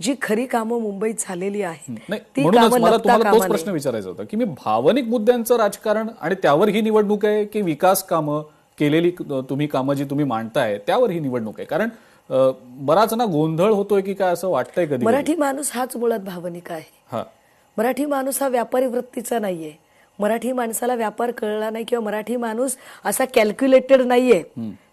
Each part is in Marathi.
जी खरी कामं मुंबईत झालेली आहेत नाही, ती म्हणूनच कामं मला लपता तुम्हाला कामा तोच प्रश्न विचारायचा होता की मी भावनिक मुद्द्यांचं राजकारण आणि त्यावर ही निवडणूक आहे की विकास कामं केलेली तुम्ही कामं जी तुम्ही मांडताय त्यावर ही निवडणूक आहे. कारण बराच ना गोंधळ होतोय की काय असं वाटतंय कधी. मराठी माणूस हाच मुळात भावनिक आहे. हा, मराठी माणूस हा व्यापारी वृत्तीचा नाहीये. मराठी माणसाला व्यापार कळला नाही किंवा मराठी माणूस असा कॅल्क्युलेटेड नाहीये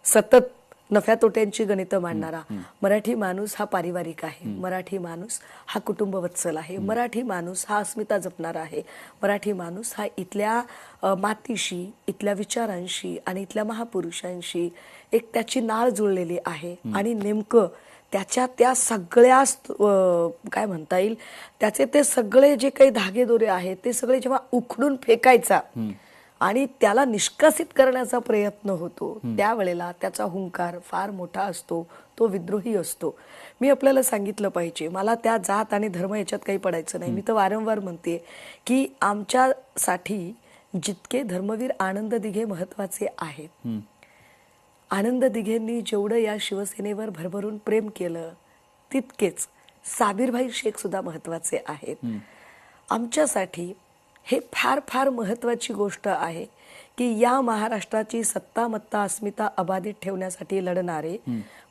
सतत नफ्या तोट्यांची गणितं मांडणारा. मराठी माणूस हा पारिवारिक आहे. मराठी माणूस हा कुटुंबवत्सल आहे. मराठी माणूस हा अस्मिता जपणारा आहे. मराठी माणूस हा इथल्या मातीशी, इथल्या विचारांशी आणि इथल्या महापुरुषांशी एक त्याची नाळ जुळलेली आहे. आणि नेमकं त्याच्या त्या सगळ्या काय म्हणता येईल त्याचे ते सगळे जे काही धागेदोरे आहेत ते सगळे जेव्हा उखडून फेकायचा आणि त्याला निष्कासित करण्याचा प्रयत्न होतो त्यावेळेला त्याचा हुंकार फार मोठा असतो. तो विद्रोही असतो. मी आपल्याला सांगितलं पाहिजे, मला त्या जात आणि धर्म याच्यात काही पडायचं नाही. मी तर वारंवार म्हणते की आमच्यासाठी जितके धर्मवीर आनंद दिघे महत्वाचे आहेत, आनंद दिघेंनी जेवढं या शिवसेनेवर भरभरून प्रेम केलं तितकेच साबिरभाई शेख सुद्धा महत्वाचे आहेत. आमच्यासाठी हे फार फार महत्वाची गोष्ट आहे की या महाराष्ट्राची सत्ता मत्ता अस्मिता अबाधित ठेवण्यासाठी लढणारे,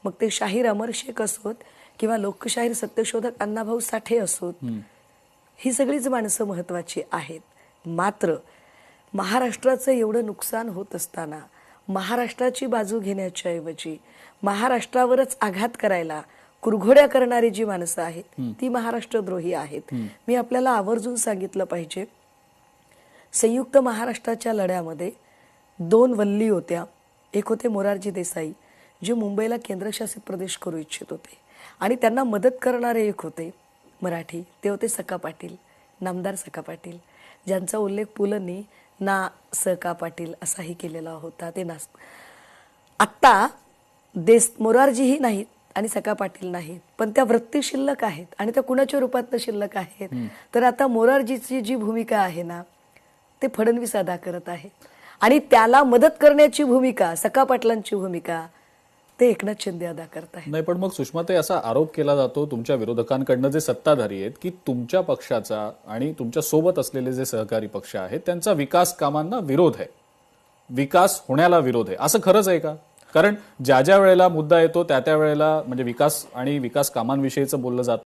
मग ते शाहीर अमर शेख असोत किंवा लोकशाहीर सत्यशोधक अण्णाभाऊ साठे असोत, ही सगळीच माणसं महत्वाची आहेत. मात्र महाराष्ट्राचं एवढं नुकसान होत असताना महाराष्ट्राची बाजू घेण्याच्या ऐवजी महाराष्ट्रावरच आघात करायला कुरघोड्या करणारी जी माणसं आहेत ती महाराष्ट्रद्रोही आहेत. मी आपल्याला आवर्जून सांगितलं पाहिजे, संयुक्त महाराष्ट्राच्या लढ्यामध्ये 2 वल्ली होत्या. एक होते मोरारजी देसाई जे मुंबईला केंद्रशासित प्रदेश करू इच्छित होते आणि त्यांना मदत करणारे एक होते मराठी, ते होते सखा पाटील, नामदार सखा पाटील, ज्यांचा उल्लेख पुलंनी ना सखा पाटील असाही केलेला होता. ते ना आत्ता मोरारजीही नाहीत आणि सखा पाटील नाहीत, पण त्या वृत्ती शिल्लक आहेत आणि त्या कुणाच्या रूपात शिल्लक आहेत. तर आता मोरारजीची जी भूमिका आहे ना ते फडणवीस अदा करत आहे आणि त्याला मदत करण्याची भूमिका, सखा पाटलांची भूमिका ते एकनाथ शिंदे अदा करत आहे. नाही, पण मग सुषमाताई असा आरोप केला जातो तुमच्या विरोधकांकडनं जे सत्ताधारी आहेत की तुमच्या पक्षाचा आणि तुमच्या सोबत असलेले जे सहकारी पक्ष आहेत त्यांचा विकास कामांना विरोध आहे, विकास होण्याला विरोध आहे. असं खरंच आहे का? कारण ज्या ज्या वेळेला मुद्दा येतो त्या त्या वेळेला म्हणजे विकास आणि विकास कामांविषयीचं बोललं जातं.